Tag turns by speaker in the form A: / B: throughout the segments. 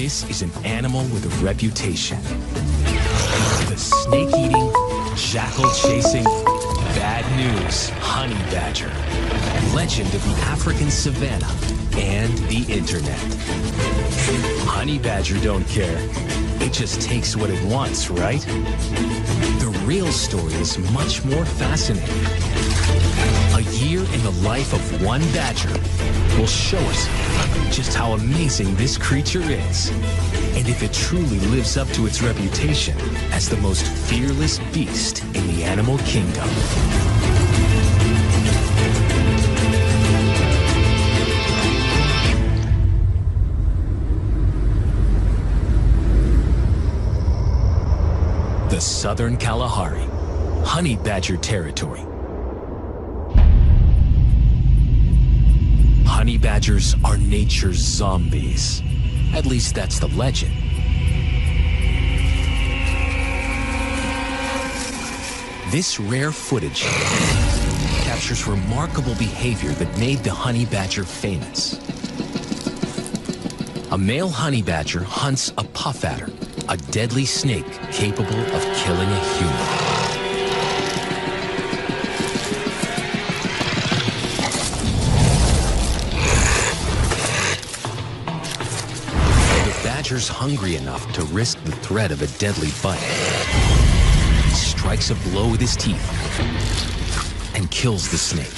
A: This is an animal with a reputation. The snake-eating, jackal-chasing, bad news honey badger. Legend of the African savanna and the internet. Honey badger don't care. It just takes what it wants, right? The real story is much more fascinating. A year in the life of one badger will show us just how amazing this creature is, and if it truly lives up to its reputation as the most fearless beast in the animal kingdom. The Southern Kalahari, honey badger territory. Honey badgers are nature's zombies. At least that's the legend. This rare footage captures remarkable behavior that made the honey badger famous. A male honey badger hunts a puff adder, a deadly snake capable of killing a human. Badger's hungry enough to risk the threat of a deadly bite. He strikes a blow with his teeth and kills the snake.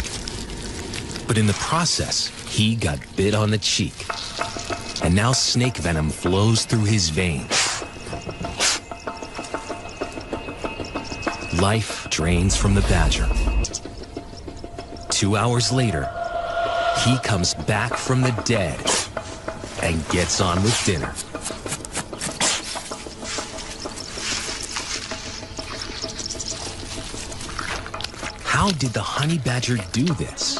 A: But in the process, he got bit on the cheek. And now snake venom flows through his veins. Life drains from the badger. 2 hours later, he comes back from the dead and gets on with dinner. How did the honey badger do this?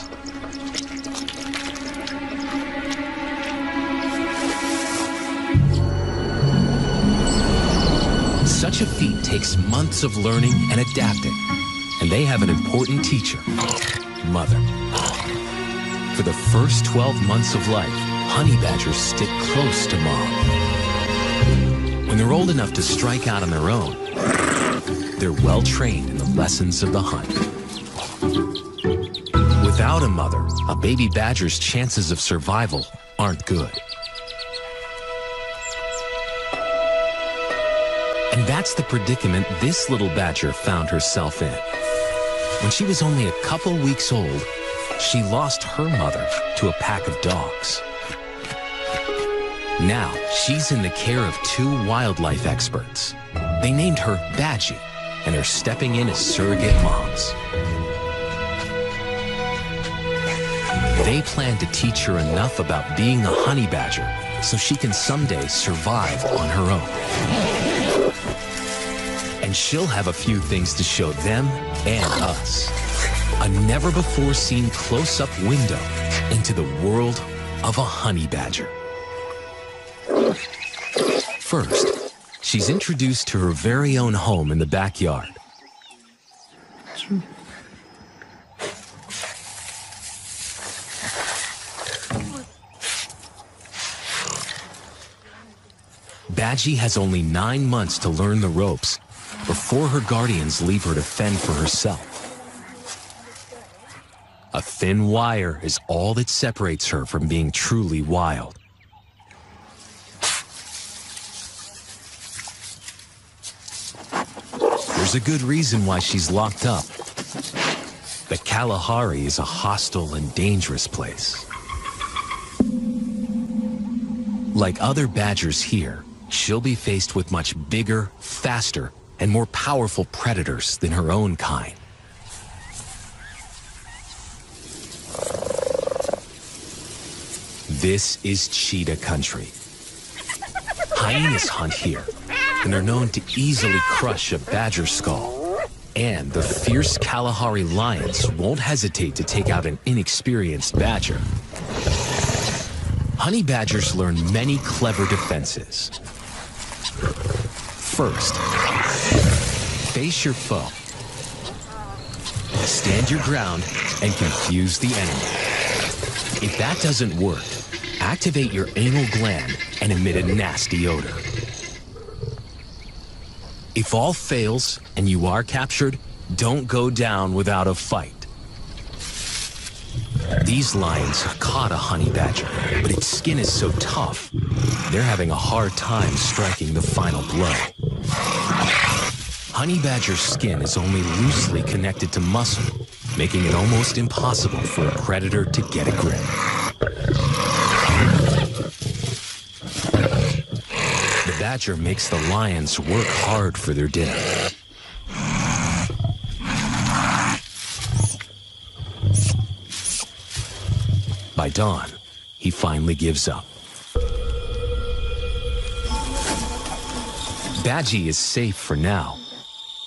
A: Such a feat takes months of learning and adapting, and they have an important teacher, mother. For the first 12 months of life, honey badgers stick close to mom. When they're old enough to strike out on their own, they're well trained in the lessons of the hunt. Without a mother, a baby badger's chances of survival aren't good. And that's the predicament this little badger found herself in. When she was only a couple weeks old, she lost her mother to a pack of dogs. Now, she's in the care of 2 wildlife experts. They named her Badgie, and are stepping in as surrogate moms. They plan to teach her enough about being a honey badger so she can someday survive on her own. And she'll have a few things to show them and us. A never-before-seen close-up window into the world of a honey badger. First, she's introduced to her very own home in the backyard. Badgie has only 9 months to learn the ropes before her guardians leave her to fend for herself. A thin wire is all that separates her from being truly wild. There's a good reason why she's locked up. The Kalahari is a hostile and dangerous place. Like other badgers here, she'll be faced with much bigger, faster, and more powerful predators than her own kind. This is cheetah country. Hyenas hunt here, and are known to easily crush a badger skull. And the fierce Kalahari lions won't hesitate to take out an inexperienced badger. Honey badgers learn many clever defenses. First, face your foe. Stand your ground and confuse the enemy. If that doesn't work, activate your anal gland and emit a nasty odor. If all fails and you are captured, don't go down without a fight. These lions have caught a honey badger, but its skin is so tough, they're having a hard time striking the final blow. Honey badger's skin is only loosely connected to muscle, making it almost impossible for a predator to get a grip. The badger makes the lions work hard for their dinner. By dawn, he finally gives up. Badgie is safe for now,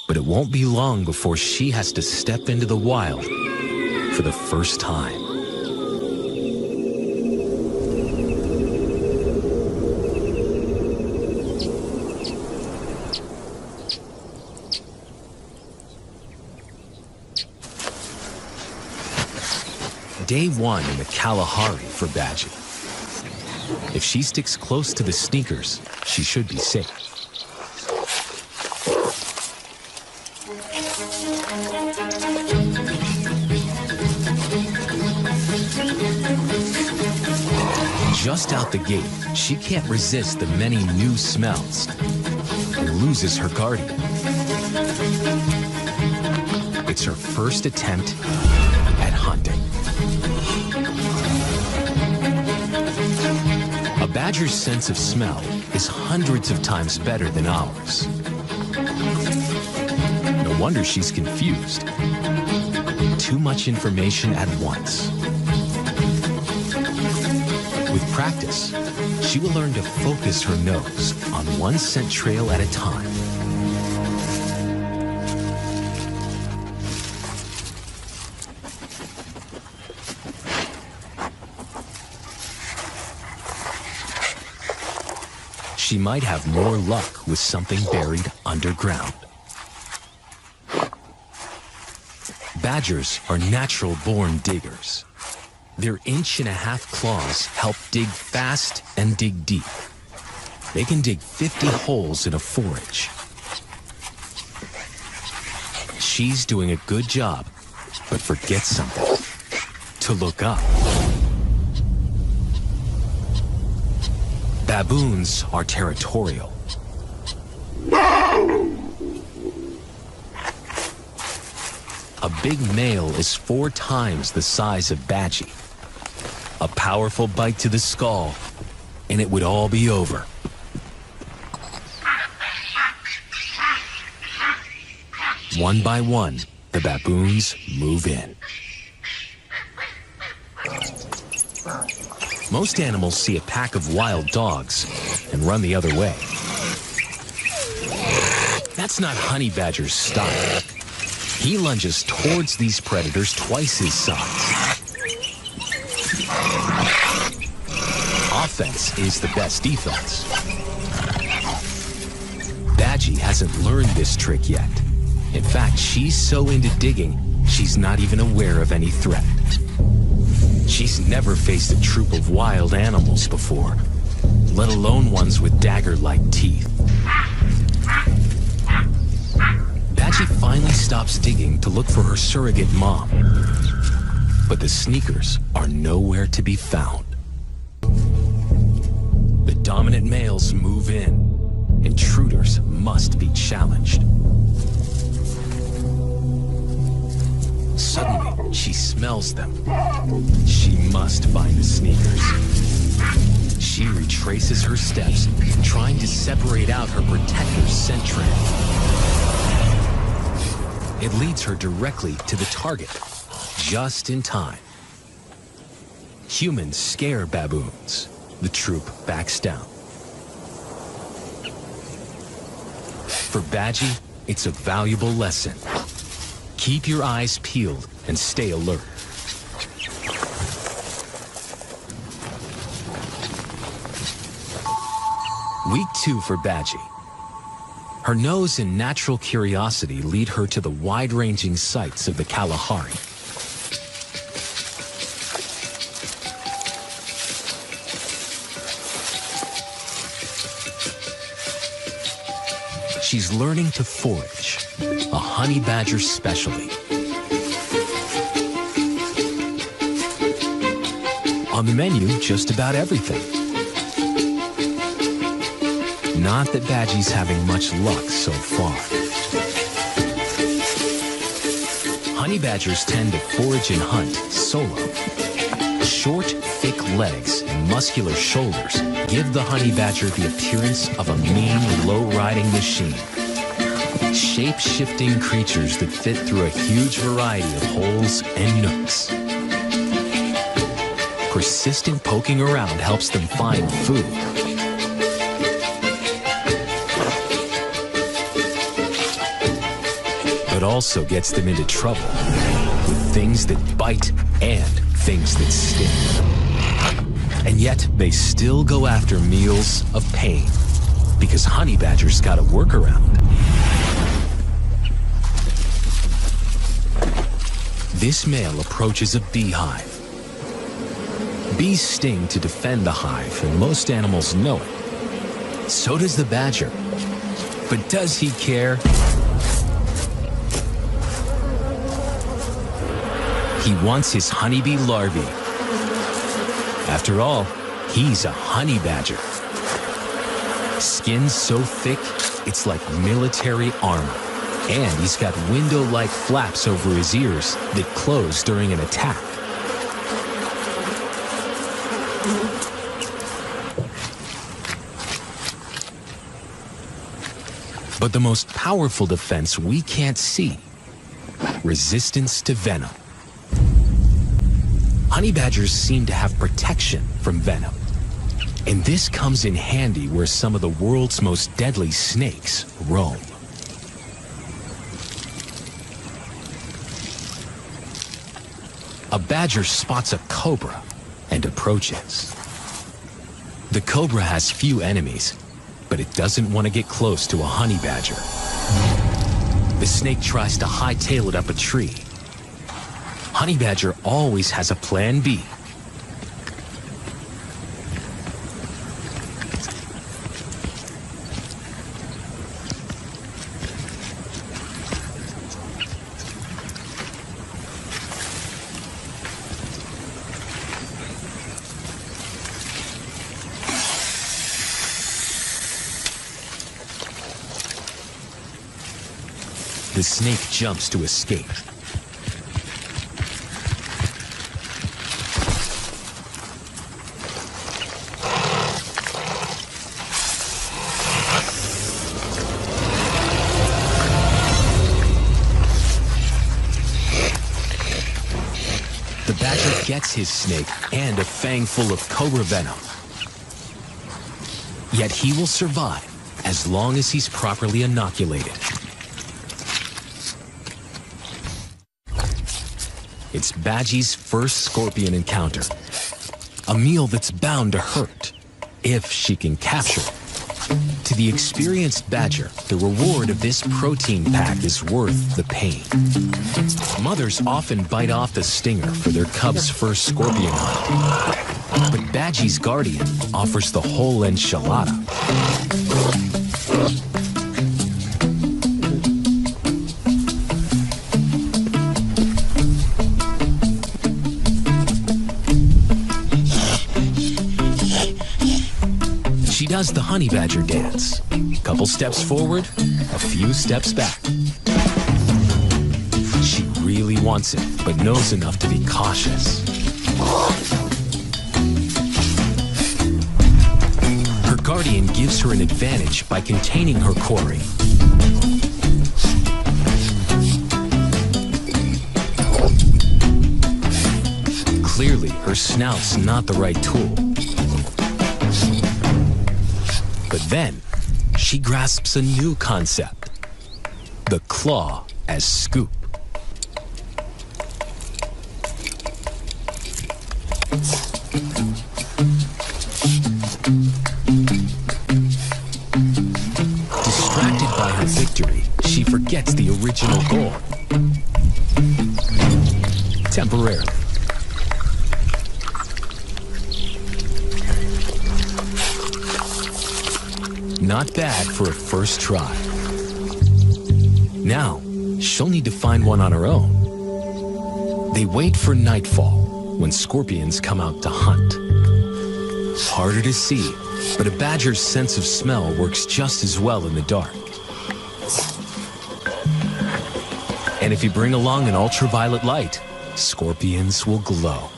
A: but it won't be long before she has to step into the wild for the first time. Day one in the Kalahari for Badgie. If she sticks close to the sneakers, she should be safe. Just out the gate, she can't resist the many new smells and loses her guardian. It's her first attempt at hunting. A badger's sense of smell is hundreds of times better than ours. No wonder she's confused. Too much information at once. With practice, she will learn to focus her nose on one scent trail at a time. She might have more luck with something buried underground. Badgers are natural-born diggers. Their inch-and-a-half claws help dig fast and dig deep. They can dig 50 holes in a forage. She's doing a good job, but forgets something: to look up. Baboons are territorial. A big male is 4 times the size of Badgie. A powerful bite to the skull, and it would all be over. One by one, the baboons move in. Most animals see a pack of wild dogs and run the other way. That's not Honey Badger's style. He lunges towards these predators twice his size. Offense is the best defense. Badgie hasn't learned this trick yet. In fact, she's so into digging, she's not even aware of any threat. She's never faced a troop of wild animals before, let alone ones with dagger-like teeth. Badgie finally stops digging to look for her surrogate mom. But the sneakers are nowhere to be found. The dominant males move in. Intruders must be challenged. Suddenly, she smells them. She must find the sneakers. She retraces her steps, trying to separate out her protector's scent trail. It leads her directly to the target, just in time. Humans scare baboons. The troop backs down. For Badgie, it's a valuable lesson. Keep your eyes peeled and stay alert. Week 2 for Badgie. Her nose and natural curiosity lead her to the wide-ranging sights of the Kalahari. she's learning to forage, a honey badger specialty. On the menu, just about everything. Not that Badgie's having much luck so far. Honey badgers tend to forage and hunt solo. Short, thick legs and muscular shoulders give the honey badger the appearance of a mean, low-riding machine. Shape-shifting creatures that fit through a huge variety of holes and nooks. Persistent poking around helps them find food. But also gets them into trouble with things that bite and things that sting. And yet, they still go after meals of pain, because honey badgers got a workaround. This male approaches a beehive. Bees sting to defend the hive, and most animals know it. So does the badger. But does he care? He wants his honeybee larvae. After all, he's a honey badger. Skin so thick, it's like military armor. And he's got window-like flaps over his ears that close during an attack. But the most powerful defense we can't see: resistance to venom. Honey badgers seem to have protection from venom. And this comes in handy where some of the world's most deadly snakes roam. A badger spots a cobra and approaches. The cobra has few enemies, but it doesn't want to get close to a honey badger. The snake tries to hightail it up a tree. Honey badger always has a plan B. The snake jumps to escape. The badger gets his snake and a fang full of cobra venom. Yet he will survive as long as he's properly inoculated. It's Badgie's first scorpion encounter. A meal that's bound to hurt, if she can capture it. To the experienced badger, the reward of this protein pack is worth the pain. Mothers often bite off the stinger for their cub's first scorpion hunt. But Badgie's guardian offers the whole enchilada. She does the honey badger dance. Couple steps forward, a few steps back. She really wants it, but knows enough to be cautious. Her guardian gives her an advantage by containing her quarry. Clearly, her snout's not the right tool. But then, she grasps a new concept: the claw as scoop. Distracted by her victory, she forgets the original goal. Temporarily. Not bad for a first try. Now, she'll need to find one on her own. They wait for nightfall when scorpions come out to hunt. Harder to see, but a badger's sense of smell works just as well in the dark. And if you bring along an ultraviolet light, scorpions will glow.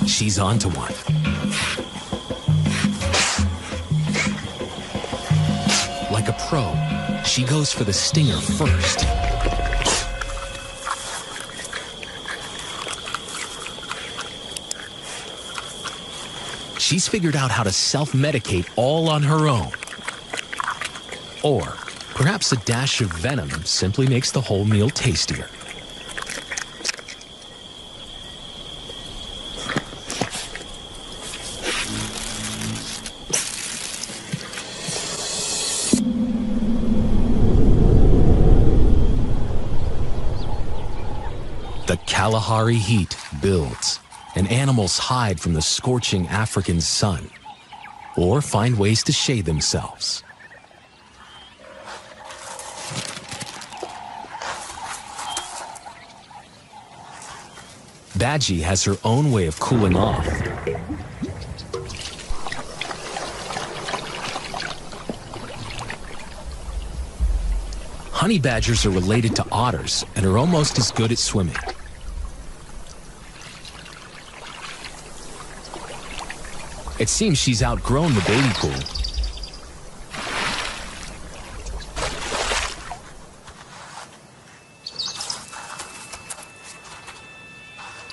A: She's onto one. Like a pro, she goes for the stinger first. She's figured out how to self-medicate all on her own. Or perhaps a dash of venom simply makes the whole meal tastier. The Kalahari heat builds, and animals hide from the scorching African sun, or find ways to shade themselves. Badgie has her own way of cooling off. Honey badgers are related to otters and are almost as good at swimming. It seems she's outgrown the baby pool.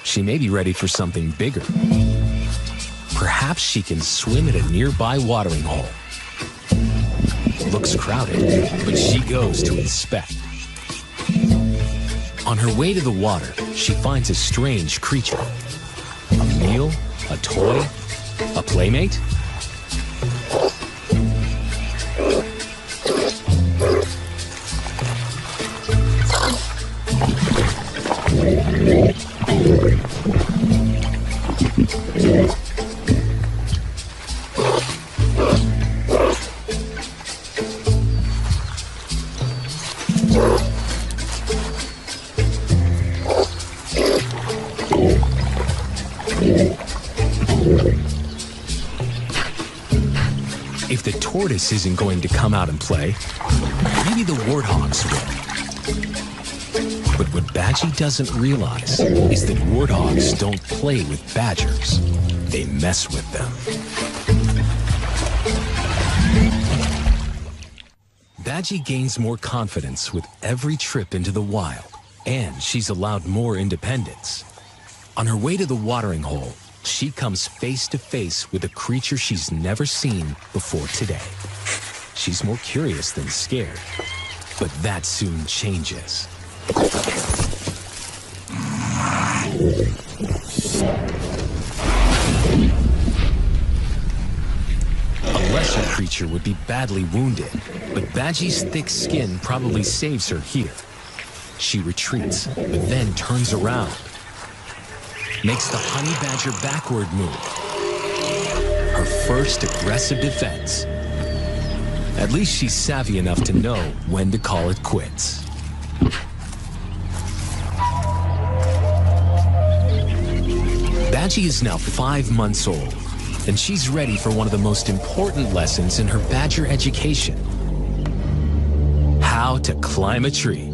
A: She may be ready for something bigger. Perhaps she can swim at a nearby watering hole. Looks crowded, but she goes to inspect. On her way to the water, she finds a strange creature. A meal? A toy? A playmate? If the tortoise isn't going to come out and play, maybe the warthogs will. But what Badgie doesn't realize is that warthogs don't play with badgers. They mess with them. Badgie gains more confidence with every trip into the wild, and she's allowed more independence. On her way to the watering hole, she comes face to face with a creature she's never seen before today. She's more curious than scared, but that soon changes. A lesser creature would be badly wounded, but Badgie's thick skin probably saves her here. She retreats, but then turns around. Makes the honey badger backward move. Her first aggressive defense. At least she's savvy enough to know when to call it quits. Badgie is now 5 months old, and she's ready for one of the most important lessons in her badger education. How to climb a tree.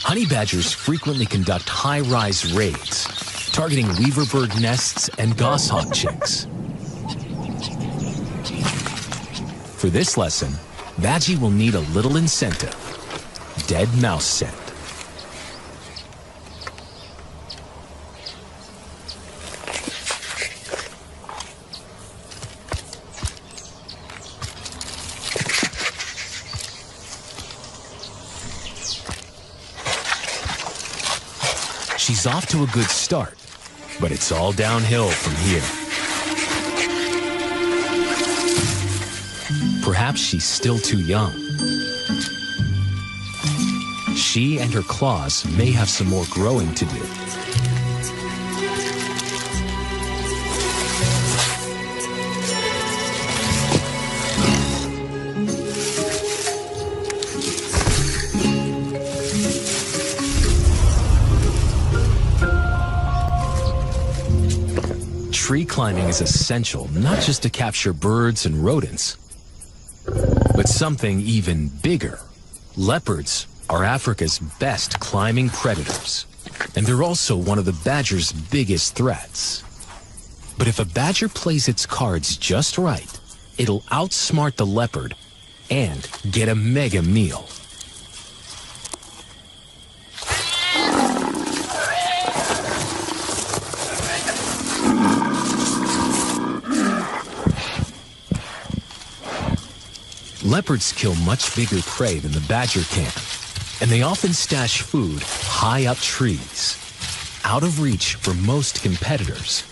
A: Honey badgers frequently conduct high-rise raids, targeting weaverbird nests and goshawk chicks. For this lesson, Badgie will need a little incentive: dead mouse scent. She's off to a good start, but it's all downhill from here. Perhaps she's still too young. She and her claws may have some more growing to do. Tree climbing is essential not just to capture birds and rodents, but something even bigger. Leopards are Africa's best climbing predators, and they're also one of the badger's biggest threats. But if a badger plays its cards just right, it'll outsmart the leopard and get a mega meal. Leopards kill much bigger prey than the badger can, and they often stash food high up trees, out of reach for most competitors.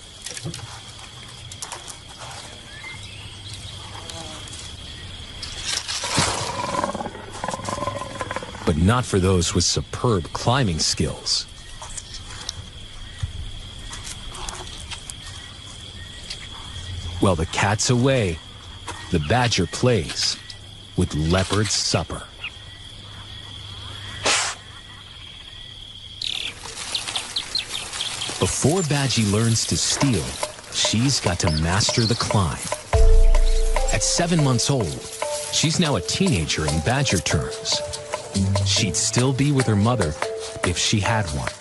A: But not for those with superb climbing skills. While the cat's away, the badger plays with leopard's supper. Before Badgie learns to steal, she's got to master the climb. At 7 months old, she's now a teenager in badger terms. She'd still be with her mother if she had one.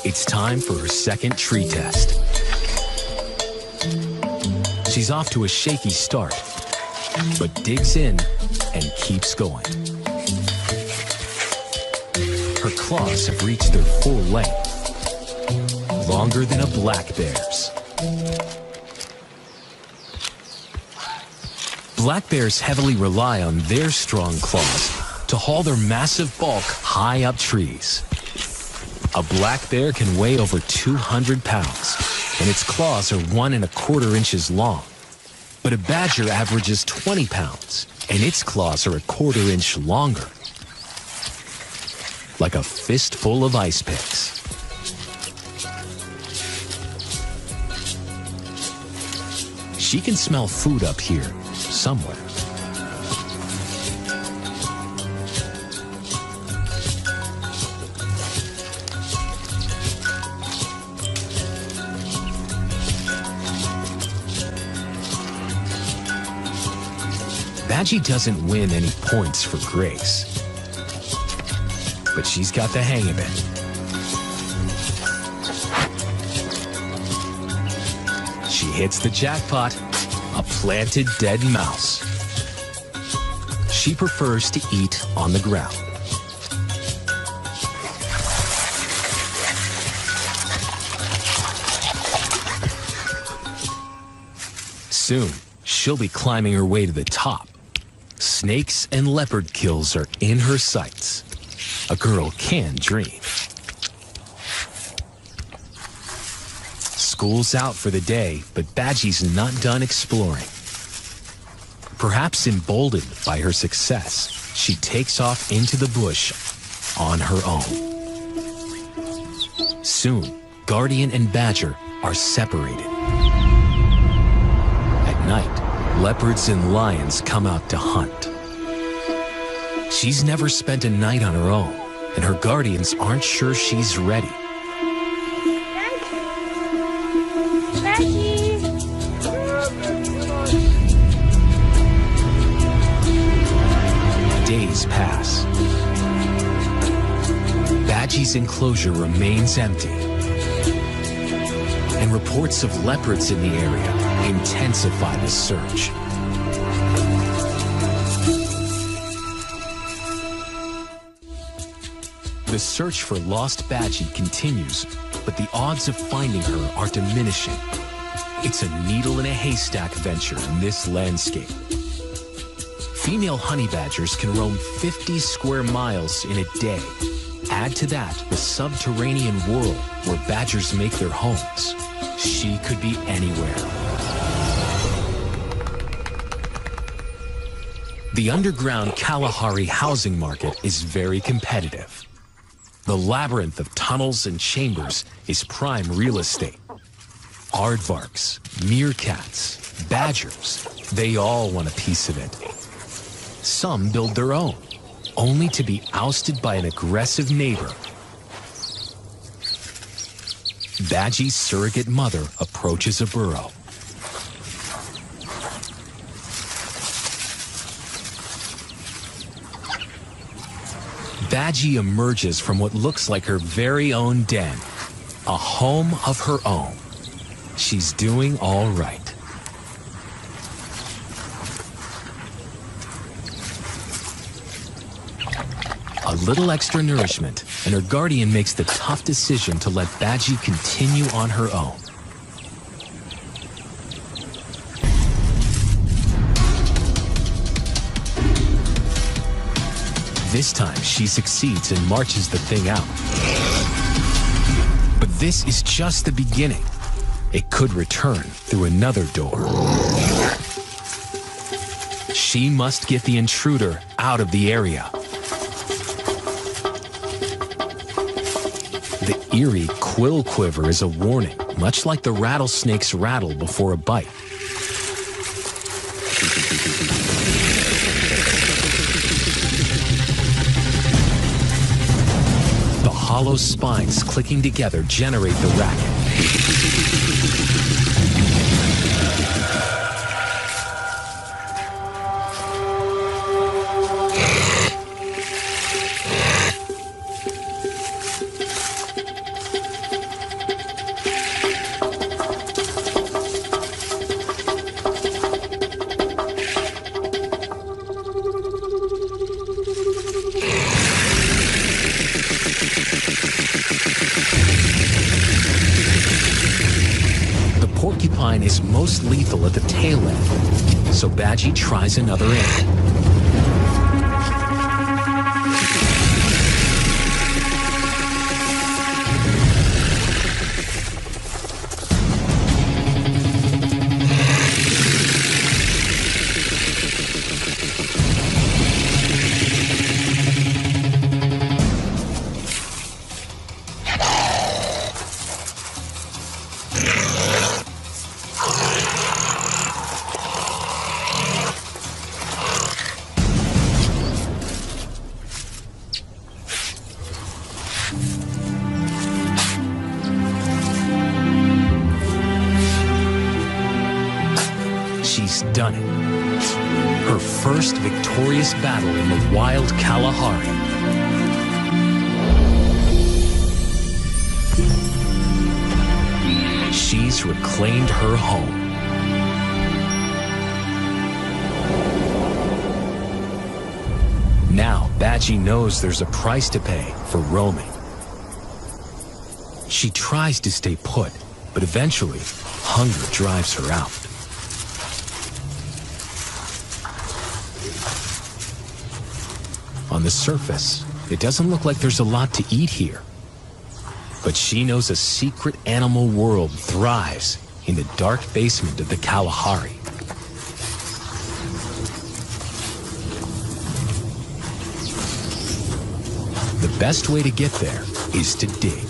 A: It's time for her second tree test. She's off to a shaky start, but digs in and keeps going. Her claws have reached their full length, longer than a black bear's. Black bears heavily rely on their strong claws to haul their massive bulk high up trees. A black bear can weigh over 200 pounds, and its claws are 1¼ inches long. But a badger averages 20 pounds, and its claws are 1/4 inch longer. Like a fistful of ice picks. She can smell food up here, somewhere. Badgie doesn't win any points for grace, but she's got the hang of it. She hits the jackpot, a planted dead mouse. She prefers to eat on the ground. Soon, she'll be climbing her way to the top. Snakes and leopard kills are in her sights. A girl can dream. School's out for the day, but Badgie's not done exploring. Perhaps emboldened by her success, she takes off into the bush on her own. Soon, Guardian and Badger are separated. At night, leopards and lions come out to hunt. She's never spent a night on her own, and her guardians aren't sure she's ready. Days pass. Badgie's enclosure remains empty, and reports of leopards in the area intensify the search. The search for lost Badgie continues, but the odds of finding her are diminishing. It's a needle in a haystack venture in this landscape. Female honey badgers can roam 50 square miles in a day. Add to that the subterranean world where badgers make their homes. She could be anywhere. The underground Kalahari housing market is very competitive. The labyrinth of tunnels and chambers is prime real estate. Aardvarks, meerkats, badgers, they all want a piece of it. Some build their own, only to be ousted by an aggressive neighbor. Badgie's surrogate mother approaches a burrow. Badgie emerges from what looks like her very own den, a home of her own. She's doing all right. A little extra nourishment, and her guardian makes the tough decision to let Badgie continue on her own. This time, she succeeds and marches the thing out. But this is just the beginning. It could return through another door. She must get the intruder out of the area. The eerie quill quiver is a warning, much like the rattlesnake's rattle before a bite. The hollow spines clicking together generate the racket. Porcupine is most lethal at the tail end, so Badgie tries another end. She's done it. Her first victorious battle in the wild Kalahari. She's reclaimed her home. Now, Badgie knows there's a price to pay for roaming. She tries to stay put, but eventually, hunger drives her out. On the surface, it doesn't look like there's a lot to eat here. But she knows a secret animal world thrives in the dark basement of the Kalahari. The best way to get there is to dig.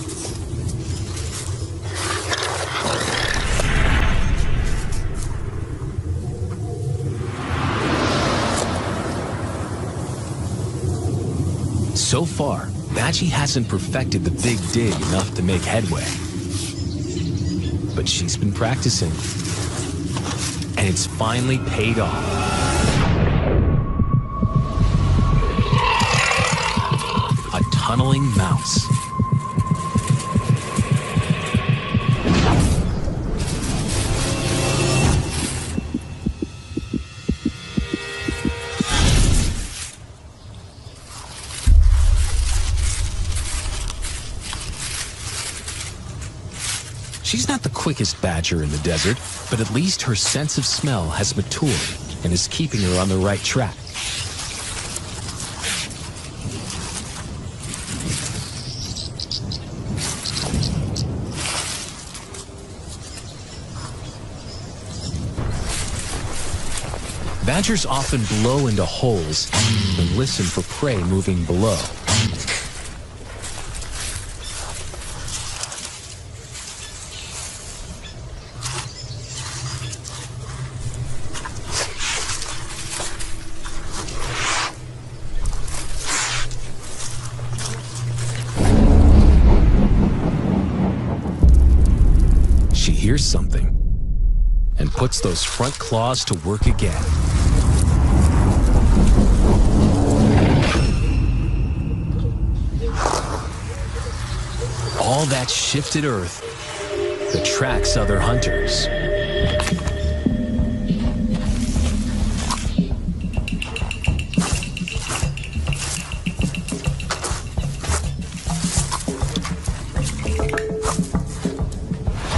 A: So far, Badgie hasn't perfected the big dig enough to make headway. But she's been practicing, and it's finally paid off. A tunneling mouse. She's not the quickest badger in the desert, but at least her sense of smell has matured and is keeping her on the right track. Badgers often blow into holes and listen for prey moving below. She hears something and puts those front claws to work again. All that shifted earth attracts other hunters.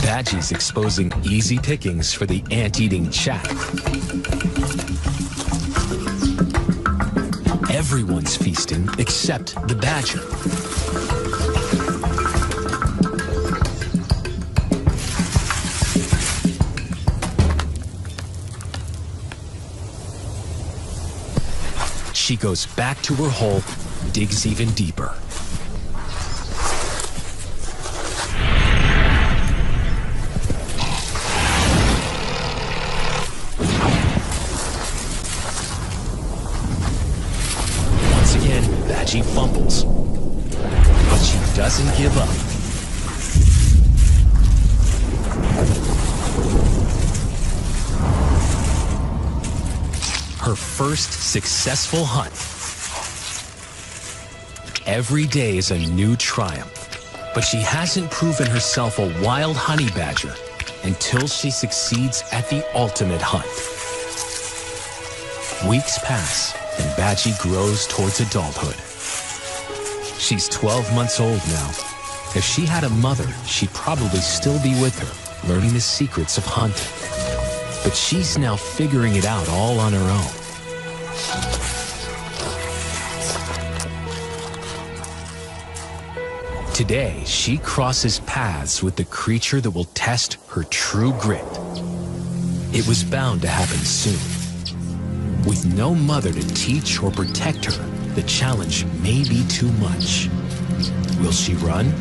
A: Badgie's exposing easy pickings for the ant-eating Chak. Everyone's feasting except the badger. She goes back to her hole, digs even deeper. Once again, Badgie fumbles, but she doesn't give up. Her first successful hunt. Every day is a new triumph, but she hasn't proven herself a wild honey badger until she succeeds at the ultimate hunt. Weeks pass, and Badgie grows towards adulthood. She's 12 months old now. If she had a mother, she'd probably still be with her, learning the secrets of hunting. But she's now figuring it out all on her own. Today, she crosses paths with the creature that will test her true grit. It was bound to happen soon. With no mother to teach or protect her, the challenge may be too much. Will she run,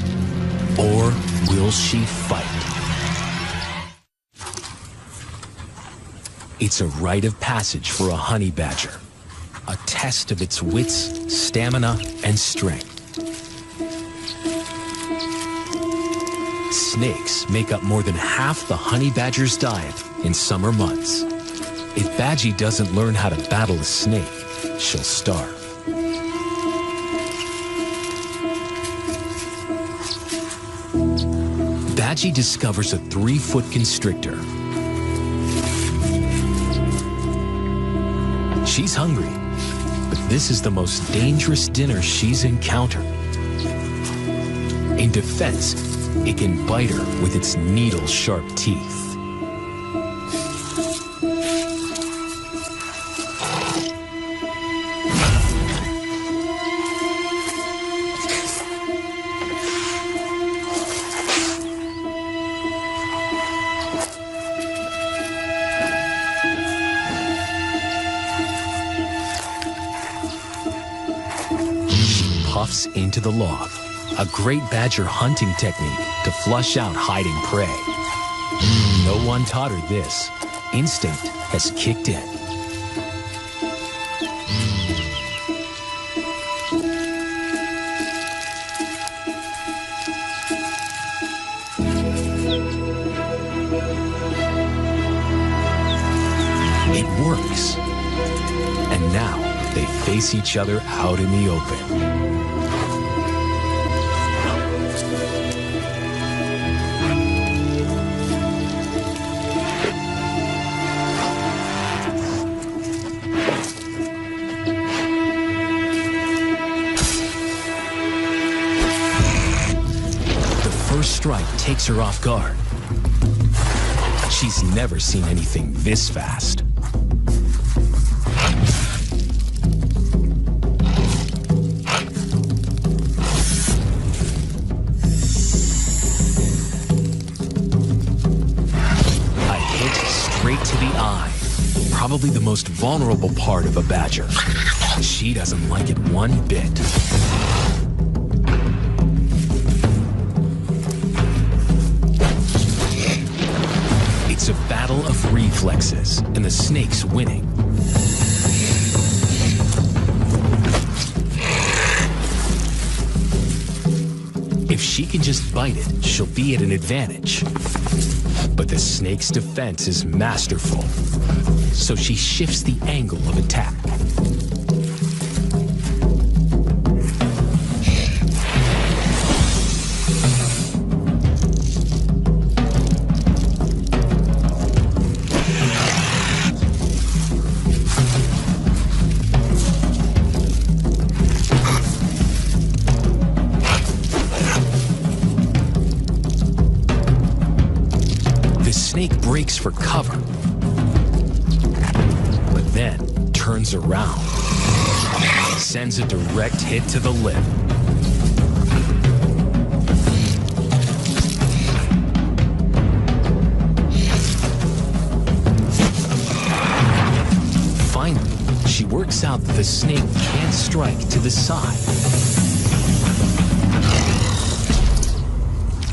A: or will she fight? It's a rite of passage for a honey badger, a test of its wits, stamina, and strength. Snakes make up more than half the honey badger's diet in summer months. If Badgie doesn't learn how to battle a snake, she'll starve. Badgie discovers a 3-foot constrictor. She's hungry, but this is the most dangerous dinner she's encountered. In defense, it can bite her with its needle-sharp teeth. Puffs into the log, a great badger hunting technique to flush out hiding prey. No one taught her this. Instinct has kicked in. It works. And now they face each other out in the open. First strike takes her off guard. She's never seen anything this fast. A hit straight to the eye. probably the most vulnerable part of a badger. She doesn't like it one bit. It's a battle of reflexes, and the snake's winning. If she can just bite it, she'll be at an advantage. But the snake's defense is masterful, so she shifts the angle of attack. The snake breaks for cover, but then turns around, sends a direct hit to the lip. Finally, she works out that the snake can't strike to the side.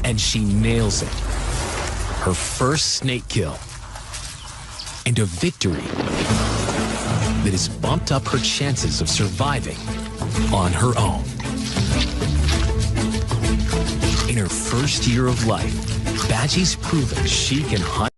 A: And she nails it. Her first snake kill, and a victory that has bumped up her chances of surviving on her own. In her first year of life, Badgie's proven she can hunt